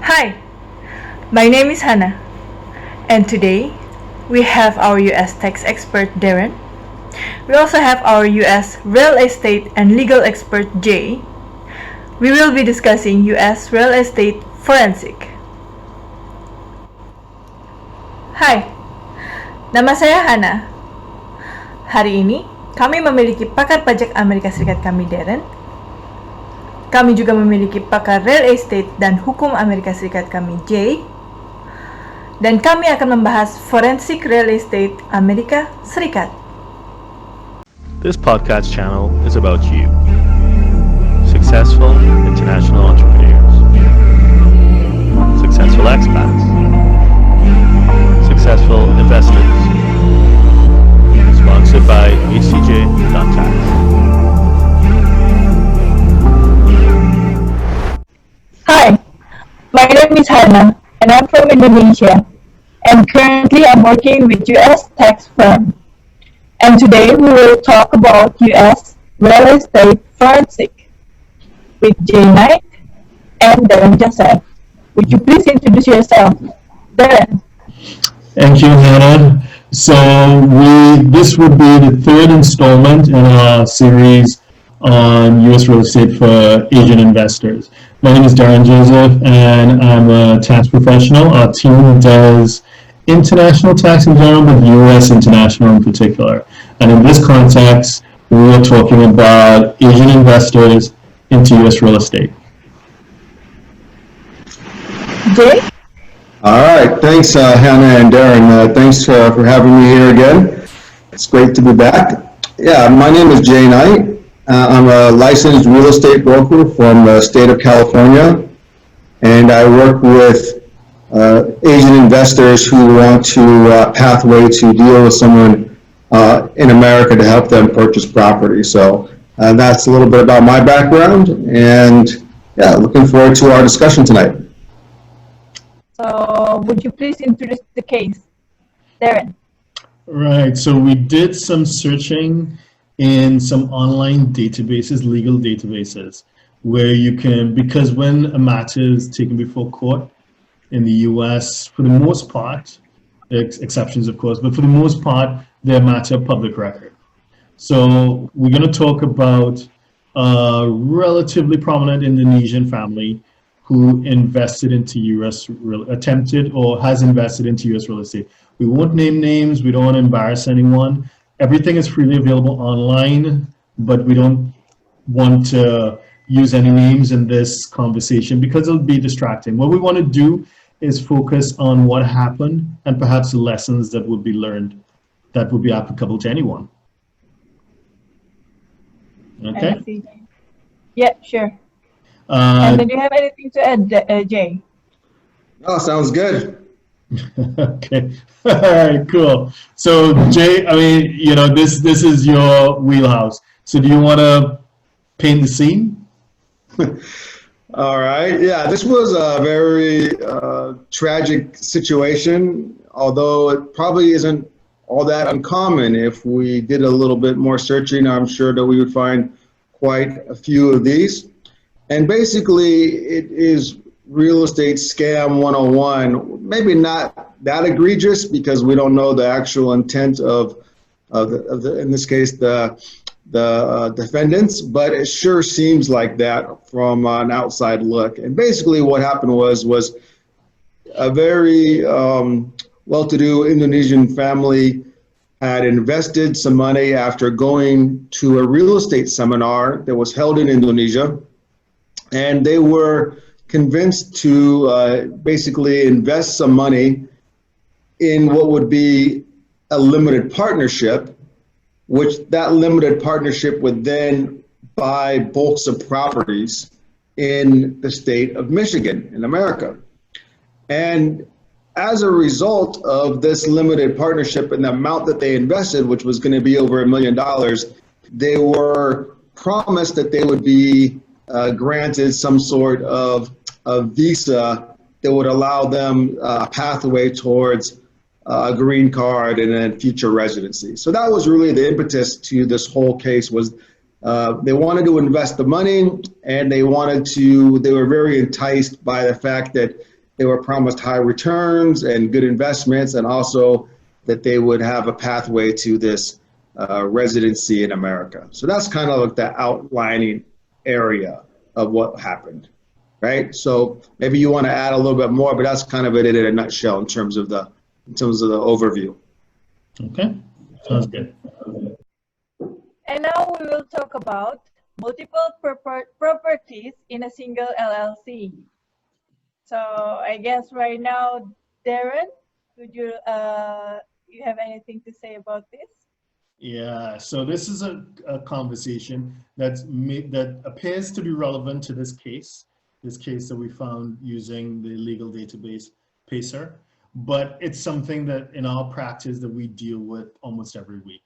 Hi, my name is Hanna, and today we have our US tax expert Derren. We also have our US real estate and legal expert Jay. We will be discussing US real estate forensic. Hai, nama saya Hanna. Hari ini kami memiliki pakar pajak Amerika Serikat kami Derren. Kami juga memiliki pakar real estate dan hukum Amerika Serikat kami Jay. Dan kami akan membahas forensik real estate Amerika Serikat. This podcast channel is about you, successful international entrepreneurs, successful expats, successful investors. Sponsored by ACCA.tax. Hi, my name is Hanna and I'm from Indonesia, and currently I'm working with US tax firm. And today we will talk about US real estate forensic with Jay Knight and Derren Joseph. Would you please introduce yourself, Derren? Thank you, Hannah. So this would be the third installment in our series on U.S. real estate for Asian investors. My name is Derren Joseph, and I'm a tax professional. Our team does international tax in general, but U.S. international in particular. And in this context, we are talking about Asian investors into U.S. real estate. Jay? All right, thanks Hannah and Derren. Thanks for having me here again. It's great to be back. Yeah, my name is Jay Knight. I'm a licensed real estate broker from the state of California, and I work with Asian investors who want to pathway to deal with someone in America to help them purchase property. So that's a little bit about my background, and yeah, looking forward to our discussion tonight. So, would you please introduce the case, Derren? Right, so we did some searching in some online databases, legal databases, where you can, because when a matter is taken before court in the US, for the most part, exceptions of course, but for the most part, they're a matter of public record. So we're going to talk about a relatively prominent Indonesian family who invested into attempted or has invested into U.S. real estate. We won't name names, we don't want to embarrass anyone. Everything is freely available online, but we don't want to use any names in this conversation because it'll be distracting. What we want to do is focus on what happened and perhaps the lessons that would be learned that would be applicable to anyone. Okay? Yeah, sure. And do you have anything to add, Jay? Oh, sounds good. Okay. All right, cool. So Jay, I mean, this is your wheelhouse. So do you want to paint the scene? All right. Yeah, this was a very tragic situation, although it probably isn't all that uncommon. If we did a little bit more searching, I'm sure that we would find quite a few of these. And basically, it is real estate scam 101. Maybe not that egregious because we don't know the actual intent of the in this case, the defendants, but it sure seems like that from an outside look. And basically what happened was a very well-to-do Indonesian family had invested some money after going to a real estate seminar that was held in Indonesia. And they were convinced to basically invest some money in what would be a limited partnership, which that limited partnership would then buy bulks of properties in the state of Michigan in America. And as a result of this limited partnership and the amount that they invested, which was going to be over $1 million, they were promised that they would be granted some sort of a visa that would allow them a pathway towards a green card and then future residency. So that was really the impetus to this whole case. Was they wanted to invest the money, and they were very enticed by the fact that they were promised high returns and good investments, and also that they would have a pathway to this residency in America. So that's kind of like the outlining area of what happened, right? So maybe you want to add a little bit more, but that's kind of it in a nutshell in terms of the overview. Okay, sounds good. And now we will talk about multiple properties in a single LLC. So I guess right now, Derren, would you have anything to say about this? Yeah, so this is a conversation that appears to be relevant to this case that we found using the legal database PACER, but it's something that in our practice that we deal with almost every week,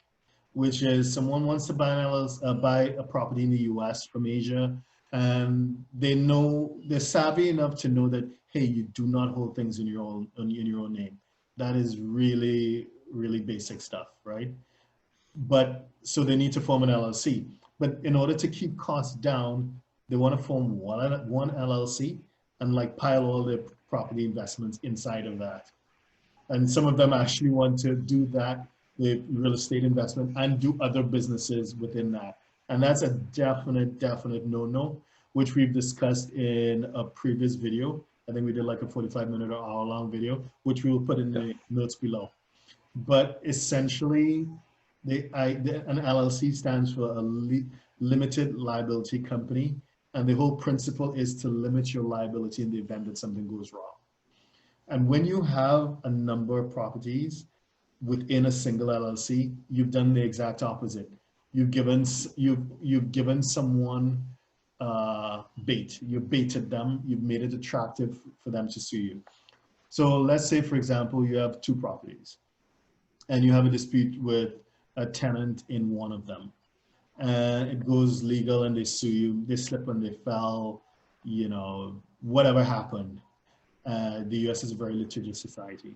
which is someone wants to buy a property in the US from Asia, and they're savvy enough to know that, hey, you do not hold things in your own name. That is really, really basic stuff, right? But so they need to form an LLC. But in order to keep costs down, they want to form one LLC and like pile all their property investments inside of that. And some of them actually want to do that with real estate investment and do other businesses within that. And that's a definite no-no, which we've discussed in a previous video. I think we did like a 45-minute or hour-long video, which we will put in the notes below. But essentially, an LLC stands for a limited liability company, and the whole principle is to limit your liability in the event that something goes wrong. And when you have a number of properties within a single LLC, you've done the exact opposite. You've given someone bait. You've baited them. You've made it attractive for them to sue you. So let's say, for example, you have 2 properties, and you have a dispute with a tenant in one of them, and it goes legal, and they sue you. They slip and they fell, whatever happened. The US is a very litigious society,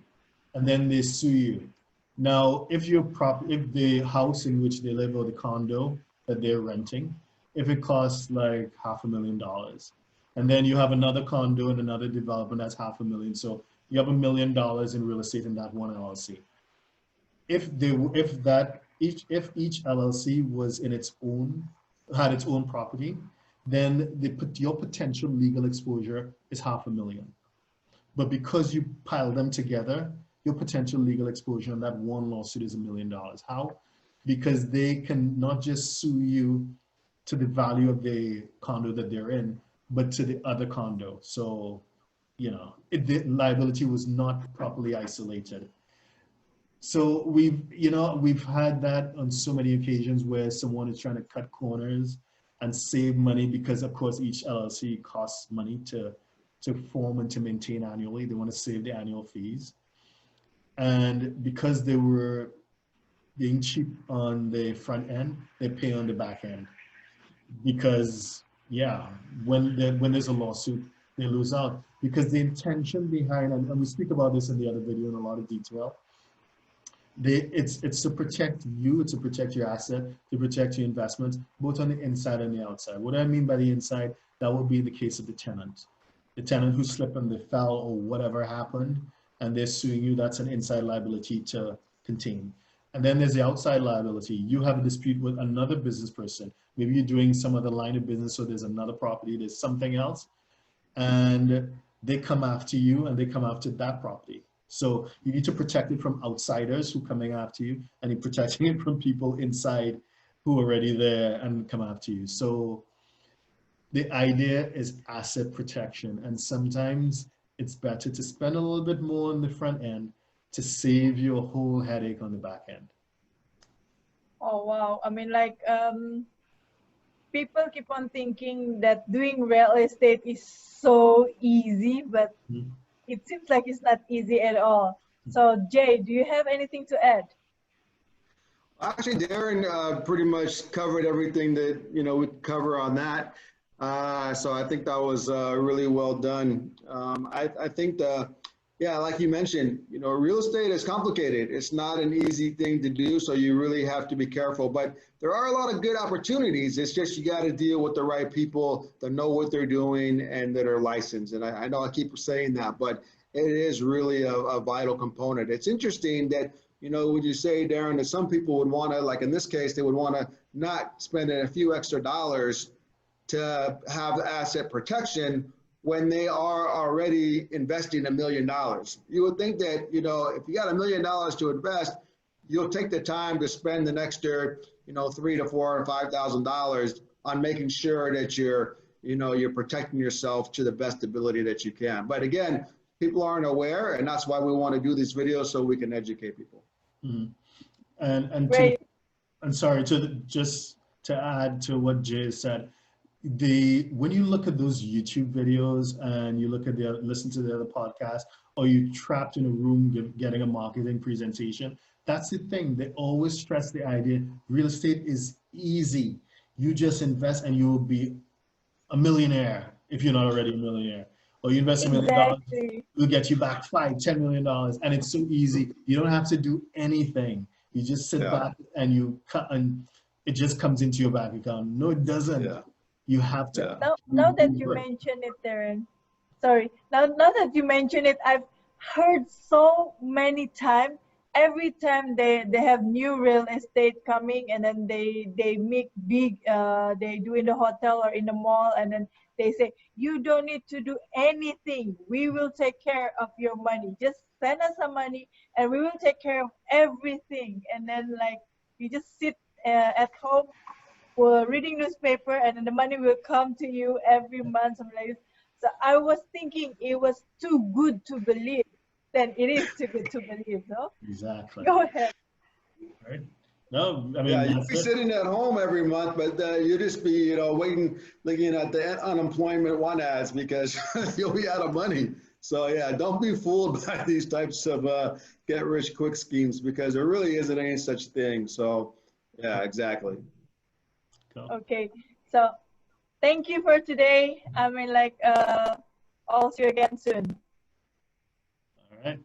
and then they sue you. Now, if the house in which they live or the condo that they're renting, if it costs like $500,000, and then you have another condo and another development that's $500,000, so you have $1 million in real estate in that one LLC. If each LLC was had its own property, then your potential legal exposure is $500,000. But because you pile them together, your potential legal exposure on that one lawsuit is $1 million. How? Because they can not just sue you to the value of the condo that they're in, but to the other condo. So, the liability was not properly isolated. So we've had that on so many occasions where someone is trying to cut corners and save money because, of course, each LLC costs money to form and to maintain annually. They want to save the annual fees. And because they were being cheap on the front end, they pay on the back end. Because, when there's a lawsuit, they lose out. Because the intention behind, and we speak about this in the other video in a lot of detail, it's to protect you, it's to protect your asset, to protect your investments, both on the inside and the outside. What I mean by the inside, that would be the case of the tenant. The tenant who slipped and they fell or whatever happened, and they're suing you, that's an inside liability to contain. And then there's the outside liability. You have a dispute with another business person. Maybe you're doing some other line of business, so there's another property, there's something else, and they come after you and they come after that property. So you need to protect it from outsiders who are coming after you, and you're protecting it from people inside who are already there and come after you. So the idea is asset protection, and sometimes it's better to spend a little bit more on the front end to save you a whole headache on the back end. Oh, wow. I mean, people keep on thinking that doing real estate is so easy, but it seems like it's not easy at all. So Jay, do you have anything to add? Actually, Derren pretty much covered everything that we cover on that. So I think that was really well done. I think Yeah, like you mentioned, real estate is complicated. It's not an easy thing to do, so you really have to be careful. But there are a lot of good opportunities. It's just you got to deal with the right people that know what they're doing and that are licensed. And I know I keep saying that, but it is really a vital component. It's interesting that, would you say, Derren, that some people would want to, like in this case, they would want to not spend a few extra dollars to have asset protection when they are already investing $1 million. You would think that, if you got $1 million to invest, you'll take the time to spend the extra, $3,000 to $4,000 or $5,000 on making sure that you're protecting yourself to the best ability that you can. But again, people aren't aware, and that's why we want to do these videos so we can educate people. Mm-hmm. And Great. sorry, just to add to what Jay said, when you look at those YouTube videos and you listen to the other podcasts, or you trapped in a room getting a marketing presentation, that's the thing. They always stress the idea, real estate is easy. You just invest and you will be a millionaire if you're not already a millionaire. Or you invest $1 million, Exactly. we'll get you back $5–10 million, and it's so easy. You don't have to do anything. You just sit back and you cut, and it just comes into your bank account. No, it doesn't. Yeah. You have to. Yeah. Now that you mention it, Derren, sorry. Now that you mention it, I've heard so many times. Every time they have new real estate coming, and then they make big. They do in the hotel or in the mall, and then they say, you don't need to do anything. We will take care of your money. Just send us some money, and we will take care of everything. And then like you just sit at home, were reading newspaper, and then the money will come to you every month, something like this. So I was thinking it was too good to believe. Then it is too good to believe, no? Exactly. Go ahead. Right? No, I mean, Yeah, you'll be sitting at home every month, but you'll just be, waiting, looking at the unemployment one ads because you'll be out of money. So yeah, don't be fooled by these types of get rich quick schemes because there really isn't any such thing. So yeah, exactly. Okay, so thank you for today. I mean, like, I'll see you again soon. All right.